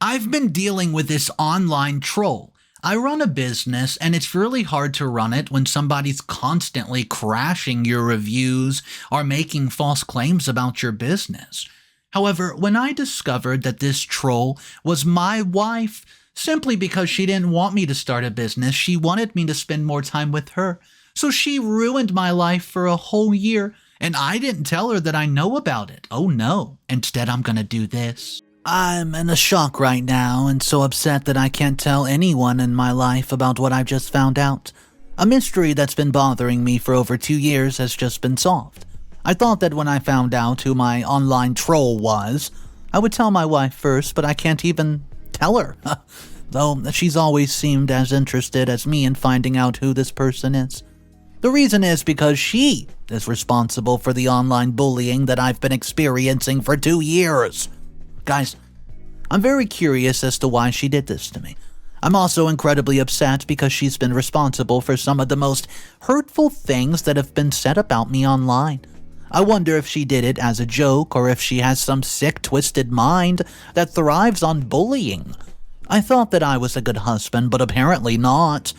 I've been dealing with this online troll. I run a business and it's really hard to run it when somebody's constantly crashing your reviews or making false claims about your business. However, when I discovered that this troll was my wife, simply because she didn't want me to start a business, she wanted me to spend more time with her. So she ruined my life for a whole year, and I didn't tell her that I know about it. Oh no, instead I'm gonna do this. I'm in a shock right now and so upset that I can't tell anyone in my life about what I've just found out. A mystery that's been bothering me for over 2 years has just been solved. I thought that when I found out who my online troll was, I would tell my wife first, but I can't even tell her. Though she's always seemed as interested as me in finding out who this person is. The reason is because she is responsible for the online bullying that I've been experiencing for 2 years. Guys, I'm very curious as to why she did this to me. I'm also incredibly upset because she's been responsible for some of the most hurtful things that have been said about me online. I wonder if she did it as a joke or if she has some sick, twisted mind that thrives on bullying. I thought that I was a good husband, but apparently not.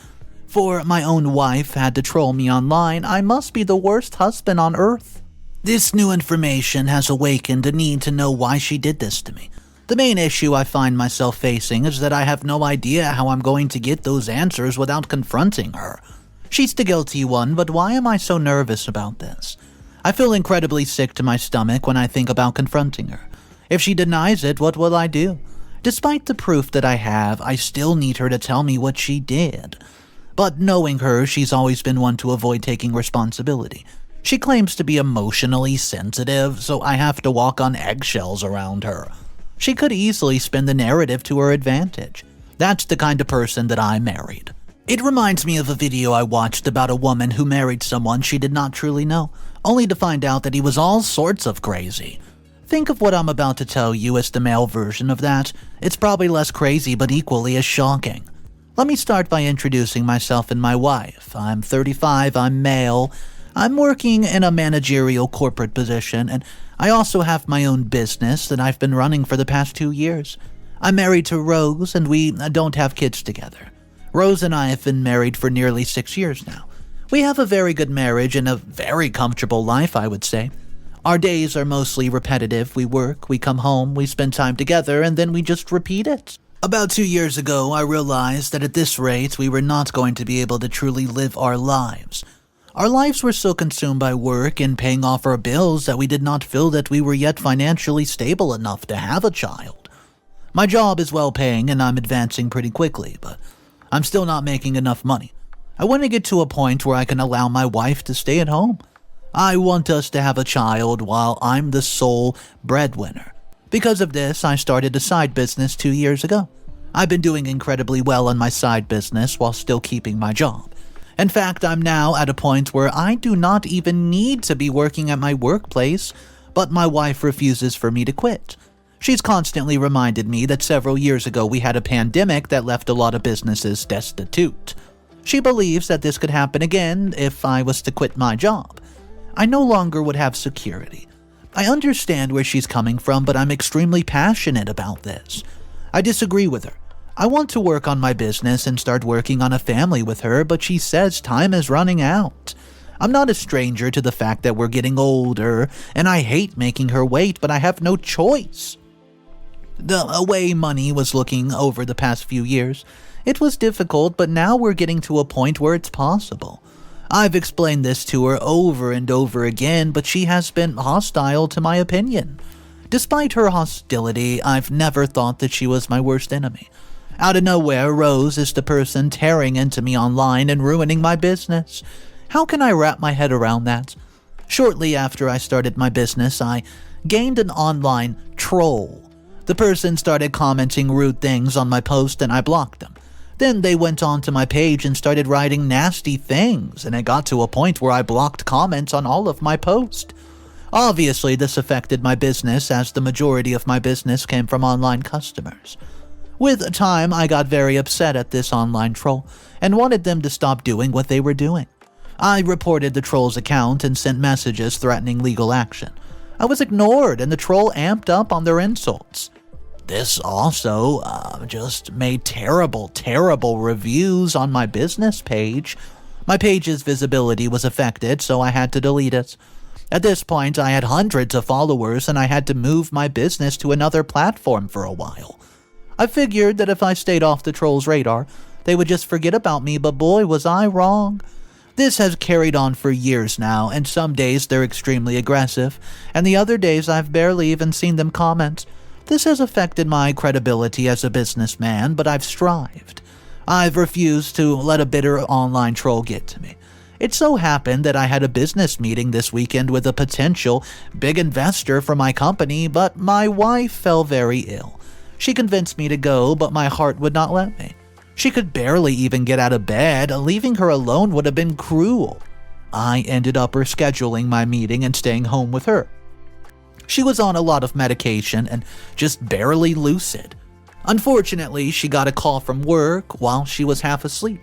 For my own wife had to troll me online, I must be the worst husband on earth. This new information has awakened a need to know why she did this to me. The main issue I find myself facing is that I have no idea how I'm going to get those answers without confronting her. She's the guilty one, but why am I so nervous about this? I feel incredibly sick to my stomach when I think about confronting her. If she denies it, what will I do? Despite the proof that I have, I still need her to tell me what she did. But knowing her, she's always been one to avoid taking responsibility. She claims to be emotionally sensitive, so I have to walk on eggshells around her. She could easily spin the narrative to her advantage. That's the kind of person that I married. It reminds me of a video I watched about a woman who married someone she did not truly know, only to find out that he was all sorts of crazy. Think of what I'm about to tell you as the male version of that. It's probably less crazy but equally as shocking. Let me start by introducing myself and my wife. I'm 35, I'm male. I'm working in a managerial corporate position, and I also have my own business that I've been running for the past 2 years. I'm married to Rose, and we don't have kids together. Rose and I have been married for nearly 6 years now. We have a very good marriage and a very comfortable life, I would say. Our days are mostly repetitive. We work, we come home, we spend time together, and then we just repeat it. About 2 years ago, I realized that at this rate, we were not going to be able to truly live our lives. Our lives were so consumed by work and paying off our bills that we did not feel that we were yet financially stable enough to have a child. My job is well-paying and I'm advancing pretty quickly, but I'm still not making enough money. I want to get to a point where I can allow my wife to stay at home. I want us to have a child while I'm the sole breadwinner. Because of this, I started a side business 2 years ago. I've been doing incredibly well on my side business while still keeping my job. In fact, I'm now at a point where I do not even need to be working at my workplace, but my wife refuses for me to quit. She's constantly reminded me that several years ago we had a pandemic that left a lot of businesses destitute. She believes that this could happen again if I was to quit my job. I no longer would have security. I understand where she's coming from, but I'm extremely passionate about this. I disagree with her. I want to work on my business and start working on a family with her, but she says time is running out. I'm not a stranger to the fact that we're getting older, and I hate making her wait, but I have no choice. The way money was looking over the past few years, it was difficult, but now we're getting to a point where it's possible. I've explained this to her over and over again, but she has been hostile to my opinion. Despite her hostility, I've never thought that she was my worst enemy. Out of nowhere, Rose is the person tearing into me online and ruining my business. How can I wrap my head around that? Shortly after I started my business, I gained an online troll. The person started commenting rude things on my post and I blocked them. Then they went on to my page and started writing nasty things, and it got to a point where I blocked comments on all of my posts. Obviously, this affected my business as the majority of my business came from online customers. With time, I got very upset at this online troll and wanted them to stop doing what they were doing. I reported the troll's account and sent messages threatening legal action. I was ignored and the troll amped up on their insults. This also just made terrible reviews on my business page. My page's visibility was affected, so I had to delete it. At this point, I had hundreds of followers, and I had to move my business to another platform for a while. I figured that if I stayed off the trolls' radar, they would just forget about me, but boy, was I wrong. This has carried on for years now, and some days they're extremely aggressive, and the other days I've barely even seen them comment. This has affected my credibility as a businessman, but I've strived. I've refused to let a bitter online troll get to me. It so happened that I had a business meeting this weekend with a potential big investor for my company, but my wife fell very ill. She convinced me to go, but my heart would not let me. She could barely even get out of bed. Leaving her alone would have been cruel. I ended up rescheduling my meeting and staying home with her. She was on a lot of medication and just barely lucid. Unfortunately, she got a call from work while she was half asleep.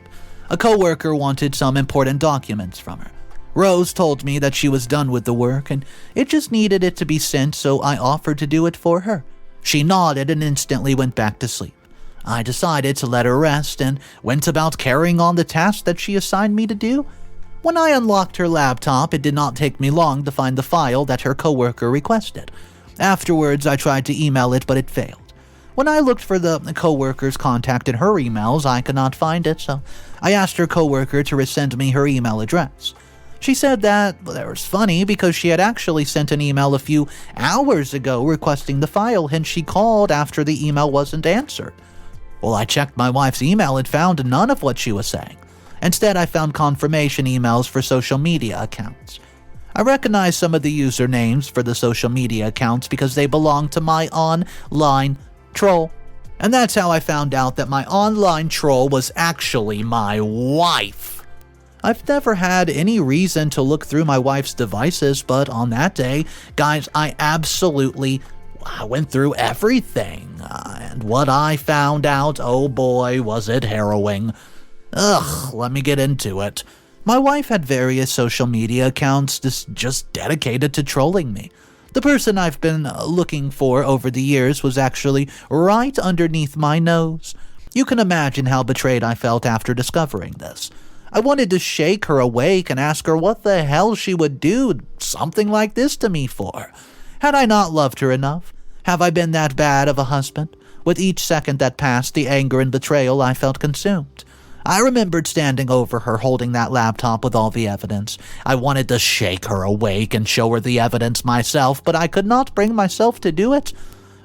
A coworker wanted some important documents from her. Rose told me that she was done with the work and it just needed it to be sent, so I offered to do it for her. She nodded and instantly went back to sleep. I decided to let her rest and went about carrying on the task that she assigned me to do. When I unlocked her laptop, it did not take me long to find the file that her coworker requested. Afterwards, I tried to email it, but it failed. When I looked for the coworker's contact in her emails, I could not find it, so I asked her coworker to resend me her email address. She said that it was funny because she had actually sent an email a few hours ago requesting the file, and she called after the email wasn't answered. Well, I checked my wife's email and found none of what she was saying. Instead, I found confirmation emails for social media accounts. I recognized some of the usernames for the social media accounts because they belong to my online troll. And that's how I found out that my online troll was actually my wife. I've never had any reason to look through my wife's devices, but on that day, guys, I went through everything. And what I found out, oh boy, was it harrowing. Let me get into it. My wife had various social media accounts just dedicated to trolling me. The person I've been looking for over the years was actually right underneath my nose. You can imagine how betrayed I felt after discovering this. I wanted to shake her awake and ask her what the hell she would do something like this to me for. Had I not loved her enough? Have I been that bad of a husband? With each second that passed, the anger and betrayal I felt consumed. I remembered standing over her holding that laptop with all the evidence. I wanted to shake her awake and show her the evidence myself, but I could not bring myself to do it.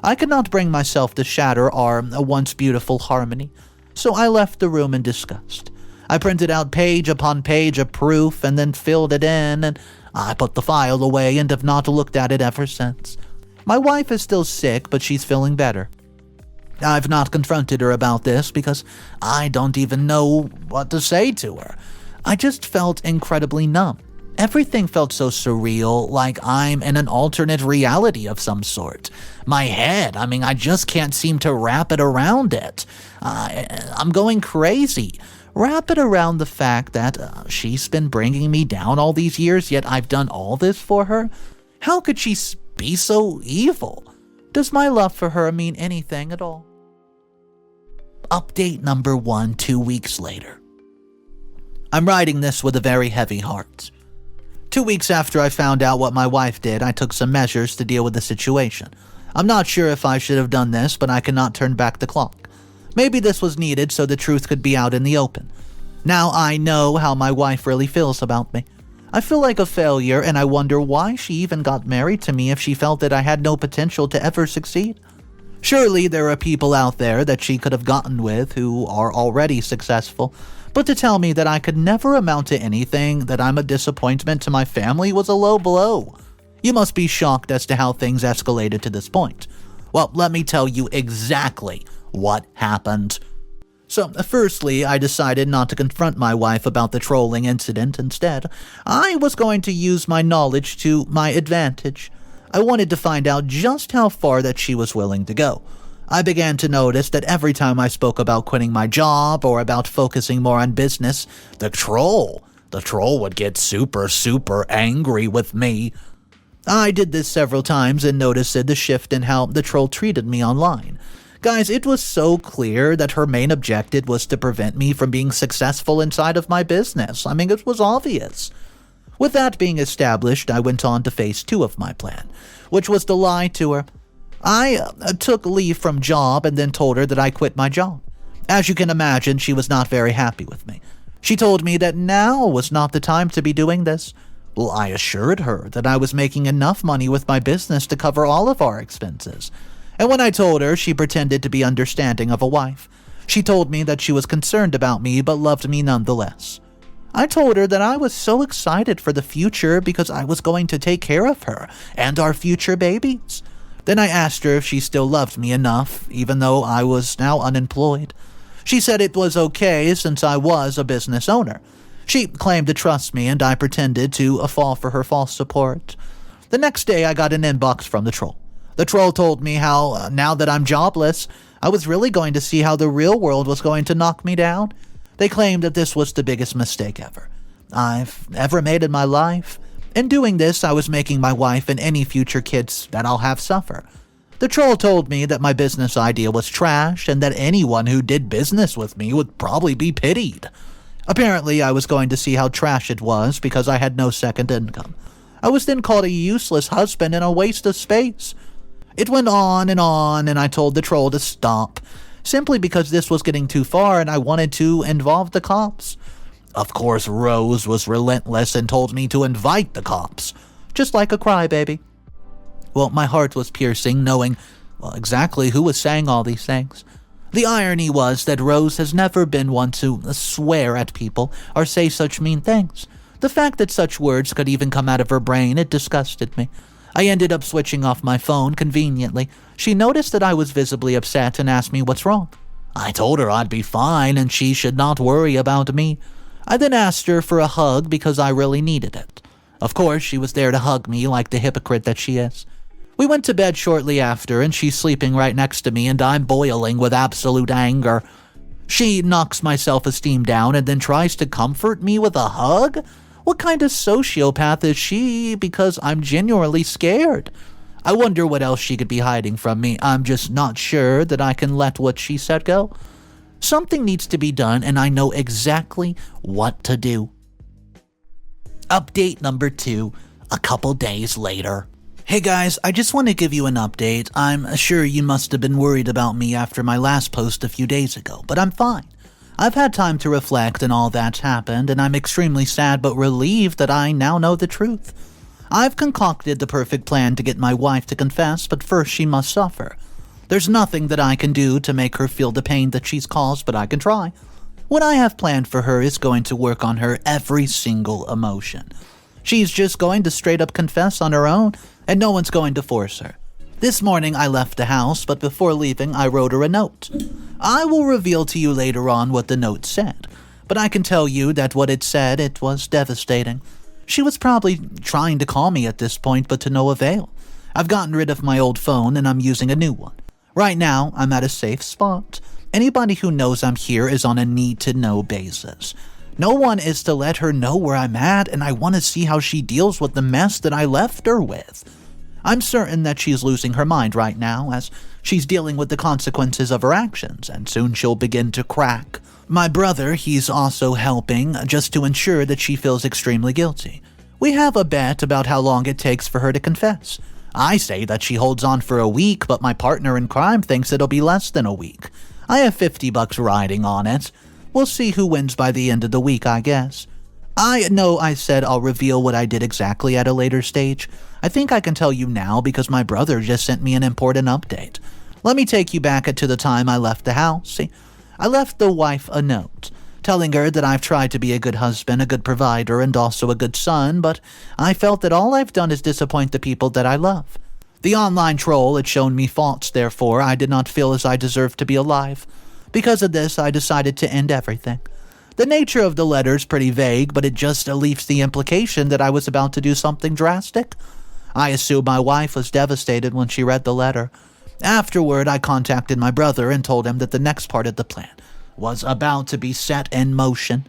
I could not bring myself to shatter our once beautiful harmony, so I left the room in disgust. I printed out page upon page of proof and then filled it in, and I put the file away and have not looked at it ever since. My wife is still sick, but she's feeling better. I've not confronted her about this because I don't even know what to say to her. I just felt incredibly numb. Everything felt so surreal, like I'm in an alternate reality of some sort. My head, I just can't seem to wrap it around it. I'm going crazy. Wrap it around the fact that she's been bringing me down all these years, yet I've done all this for her? How could she be so evil? Does my love for her mean anything at all? Update number 1, 2 weeks later. I'm writing this with a very heavy heart. 2 weeks after I found out what my wife did, I took some measures to deal with the situation. I'm not sure if I should have done this, but I cannot turn back the clock. Maybe this was needed so the truth could be out in the open. Now I know how my wife really feels about me. I feel like a failure, and I wonder why she even got married to me if she felt that I had no potential to ever succeed. Surely there are people out there that she could have gotten with who are already successful, but to tell me that I could never amount to anything, that I'm a disappointment to my family, was a low blow. You must be shocked as to how things escalated to this point. Well, let me tell you exactly what happened. So, firstly, I decided not to confront my wife about the trolling incident. Instead, I was going to use my knowledge to my advantage. I wanted to find out just how far that she was willing to go. I began to notice that every time I spoke about quitting my job or about focusing more on business, the troll would get super angry with me. I did this several times and noticed the shift in how the troll treated me online. Guys, it was so clear that her main objective was to prevent me from being successful inside of my business. I mean, it was obvious. With that being established, I went on to phase 2 of my plan, which was to lie to her. I took leave from job and then told her that I quit my job. As you can imagine, she was not very happy with me. She told me that now was not the time to be doing this. Well, I assured her that I was making enough money with my business to cover all of our expenses. And when I told her, she pretended to be understanding of a wife. She told me that she was concerned about me but loved me nonetheless. I told her that I was so excited for the future because I was going to take care of her and our future babies. Then I asked her if she still loved me enough, even though I was now unemployed. She said it was okay since I was a business owner. She claimed to trust me and I pretended to fall for her false support. The next day I got an inbox from the troll. The troll told me how, now that I'm jobless, I was really going to see how the real world was going to knock me down. They claimed that this was the biggest mistake I've ever made in my life. In doing this, I was making my wife and any future kids that I'll have suffer. The troll told me that my business idea was trash and that anyone who did business with me would probably be pitied. Apparently, I was going to see how trash it was because I had no second income. I was then called a useless husband and a waste of space. It went on, and I told the troll to stop, simply because this was getting too far and I wanted to involve the cops. Of course, Rose was relentless and told me to invite the cops, just like a crybaby. Well, my heart was piercing knowing, exactly who was saying all these things. The irony was that Rose has never been one to swear at people or say such mean things. The fact that such words could even come out of her brain, it disgusted me. I ended up switching off my phone conveniently. She noticed that I was visibly upset and asked me what's wrong. I told her I'd be fine and she should not worry about me. I then asked her for a hug because I really needed it. Of course, she was there to hug me like the hypocrite that she is. We went to bed shortly after and she's sleeping right next to me and I'm boiling with absolute anger. She knocks my self-esteem down and then tries to comfort me with a hug? What kind of sociopath is she? Because I'm genuinely scared. I wonder what else she could be hiding from me. I'm just not sure that I can let what she said go. Something needs to be done and I know exactly what to do. Update number 2, a couple days later. Hey guys, I just want to give you an update. I'm sure you must have been worried about me after my last post a few days ago, but I'm fine. I've had time to reflect on all that's happened, and I'm extremely sad but relieved that I now know the truth. I've concocted the perfect plan to get my wife to confess, but first she must suffer. There's nothing that I can do to make her feel the pain that she's caused, but I can try. What I have planned for her is going to work on her every single emotion. She's just going to straight up confess on her own, and no one's going to force her. This morning I left the house, but before leaving I wrote her a note. I will reveal to you later on what the note said, but I can tell you that what it said, it was devastating. She was probably trying to call me at this point, but to no avail. I've gotten rid of my old phone and I'm using a new one. Right now, I'm at a safe spot. Anybody who knows I'm here is on a need-to-know basis. No one is to let her know where I'm at, and I want to see how she deals with the mess that I left her with. I'm certain that she's losing her mind right now, as she's dealing with the consequences of her actions, and soon she'll begin to crack. My brother, he's also helping, just to ensure that she feels extremely guilty. We have a bet about how long it takes for her to confess. I say that she holds on for a week, but my partner in crime thinks it'll be less than a week. I have $50 riding on it. We'll see who wins by the end of the week, I guess. I know I said I'll reveal what I did exactly at a later stage. I think I can tell you now because my brother just sent me an important update. Let me take you back to the time I left the house. See, I left the wife a note, telling her that I've tried to be a good husband, a good provider, and also a good son, but I felt that all I've done is disappoint the people that I love. The online troll had shown me faults, therefore I did not feel as I deserved to be alive. Because of this, I decided to end everything. The nature of the letter is pretty vague, but it just leaves the implication that I was about to do something drastic. I assume my wife was devastated when she read the letter. Afterward, I contacted my brother and told him that the next part of the plan was about to be set in motion.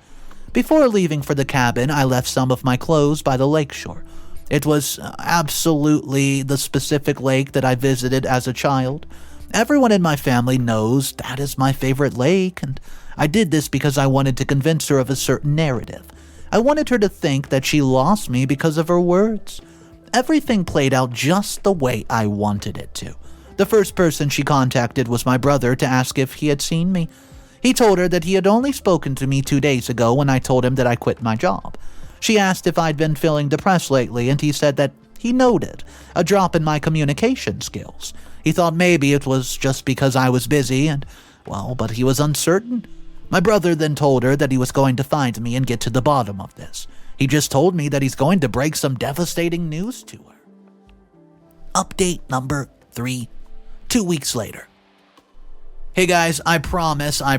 Before leaving for the cabin, I left some of my clothes by the lakeshore. It was absolutely the specific lake that I visited as a child. Everyone in my family knows that is my favorite lake, and I did this because I wanted to convince her of a certain narrative. I wanted her to think that she lost me because of her words. Everything played out just the way I wanted it to. The first person she contacted was my brother to ask if he had seen me. He told her that he had only spoken to me 2 days ago when I told him that I quit my job. She asked if I'd been feeling depressed lately, and he said that he noted a drop in my communication skills. He thought maybe it was just because I was busy but he was uncertain. My brother then told her that he was going to find me and get to the bottom of this. He just told me that he's going to break some devastating news to her. Update number 3, 2 weeks later. Hey guys, I promise I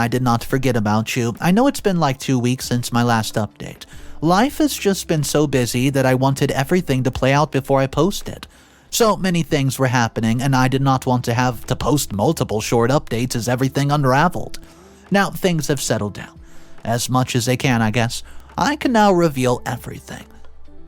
did not forget about you. I know it's been like 2 weeks since my last update. Life has just been so busy that I wanted everything to play out before I posted. So many things were happening, and I did not want to have to post multiple short updates as everything unraveled. Now things have settled down. As much as they can, I guess. I can now reveal everything.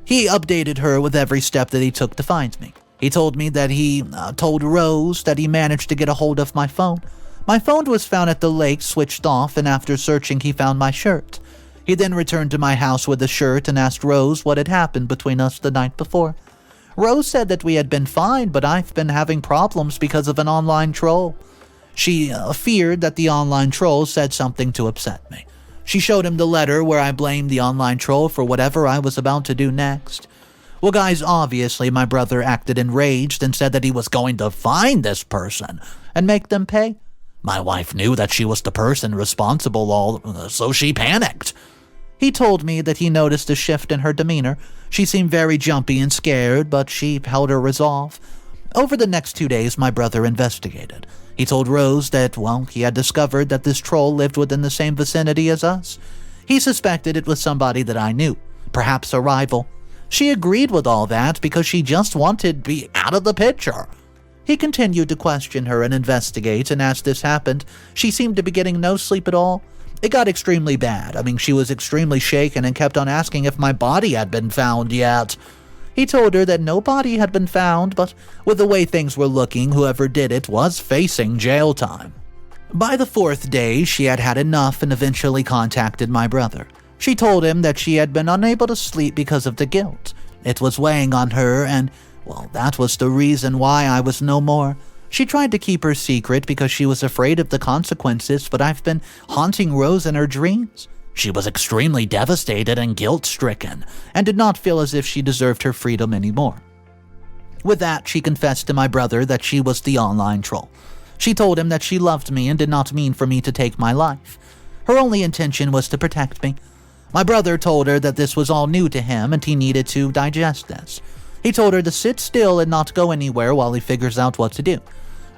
He updated her with every step that he took to find me. He told me that he told Rose that he managed to get a hold of my phone. My phone was found at the lake switched off, and after searching he found my shirt. He then returned to my house with the shirt and asked Rose what had happened between us the night before. Rose said that we had been fine, but I've been having problems because of an online troll. She feared that the online troll said something to upset me. She showed him the letter where I blamed the online troll for whatever I was about to do next. Well guys, obviously my brother acted enraged and said that he was going to find this person and make them pay. My wife knew that she was the person responsible, so she panicked. He told me that he noticed a shift in her demeanor. She seemed very jumpy and scared, but she held her resolve. Over the next 2 days, my brother investigated. He told Rose that, he had discovered that this troll lived within the same vicinity as us. He suspected it was somebody that I knew, perhaps a rival. She agreed with all that because she just wanted to be out of the picture. He continued to question her and investigate, and as this happened, she seemed to be getting no sleep at all. It got extremely bad. She was extremely shaken and kept on asking if my body had been found yet. He told her that no body had been found, but with the way things were looking, whoever did it was facing jail time. By the 4th day, she had had enough and eventually contacted my brother. She told him that she had been unable to sleep because of the guilt. It was weighing on her, and, that was the reason why I was no more. She tried to keep her secret because she was afraid of the consequences, but I've been haunting Rose in her dreams. She was extremely devastated and guilt-stricken, and did not feel as if she deserved her freedom anymore. With that, she confessed to my brother that she was the online troll. She told him that she loved me and did not mean for me to take my life. Her only intention was to protect me. My brother told her that this was all new to him and he needed to digest this. He told her to sit still and not go anywhere while he figures out what to do.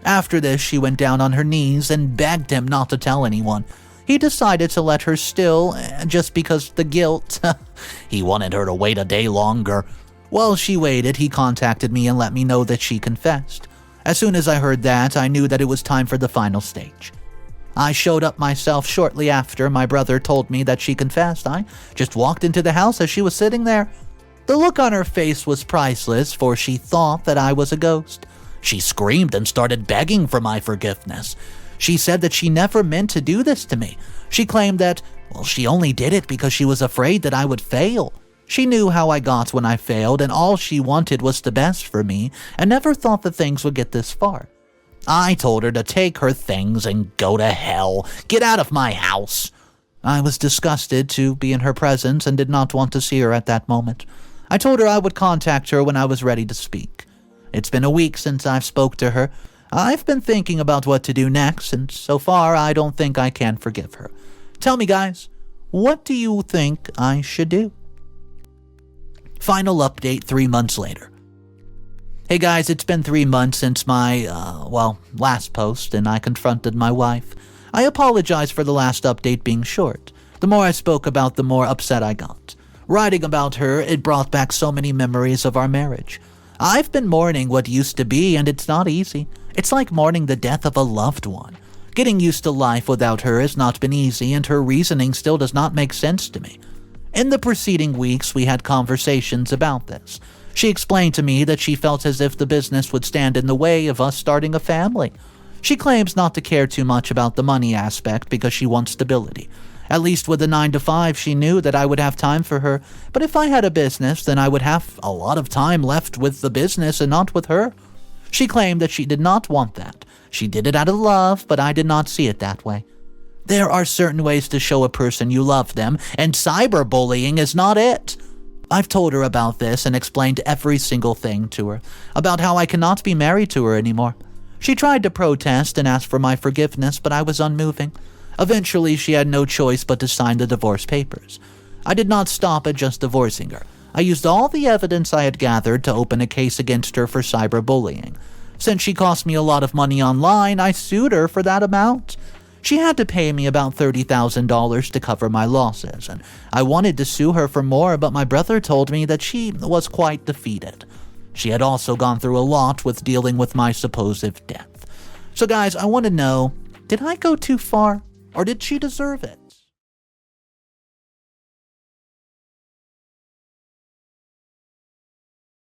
After this, she went down on her knees and begged him not to tell anyone. He decided to let her still, just because the guilt. He wanted her to wait a day longer. While she waited, he contacted me and let me know that she confessed. As soon as I heard that, I knew that it was time for the final stage. I showed up myself shortly after my brother told me that she confessed. I just walked into the house as she was sitting there. The look on her face was priceless, for she thought that I was a ghost. She screamed and started begging for my forgiveness. She said that she never meant to do this to me. She claimed that, she only did it because she was afraid that I would fail. She knew how I got when I failed, and all she wanted was the best for me, and never thought that things would get this far. I told her to take her things and go to hell. Get out of my house. I was disgusted to be in her presence and did not want to see her at that moment. I told her I would contact her when I was ready to speak. It's been a week since I've spoke to her. I've been thinking about what to do next, and so far I don't think I can forgive her. Tell me, guys, what do you think I should do? Final update 3 months later. Hey guys, it's been 3 months since my, last post, and I confronted my wife. I apologize for the last update being short. The more I spoke about, the more upset I got. Writing about her, it brought back so many memories of our marriage. I've been mourning what used to be, and it's not easy. It's like mourning the death of a loved one. Getting used to life without her has not been easy, and her reasoning still does not make sense to me. In the preceding weeks, we had conversations about this. She explained to me that she felt as if the business would stand in the way of us starting a family. She claims not to care too much about the money aspect because she wants stability. At least with the 9-to-5, she knew that I would have time for her, but if I had a business, then I would have a lot of time left with the business and not with her. She claimed that she did not want that. She did it out of love, but I did not see it that way. There are certain ways to show a person you love them, and cyberbullying is not it. I've told her about this and explained every single thing to her, about how I cannot be married to her anymore. She tried to protest and ask for my forgiveness, but I was unmoving. Eventually, she had no choice but to sign the divorce papers. I did not stop at just divorcing her. I used all the evidence I had gathered to open a case against her for cyberbullying. Since she cost me a lot of money online, I sued her for that amount. She had to pay me about $30,000 to cover my losses, and I wanted to sue her for more, but my brother told me that she was quite defeated. She had also gone through a lot with dealing with my supposed death. So guys, I want to know, did I go too far, or did she deserve it?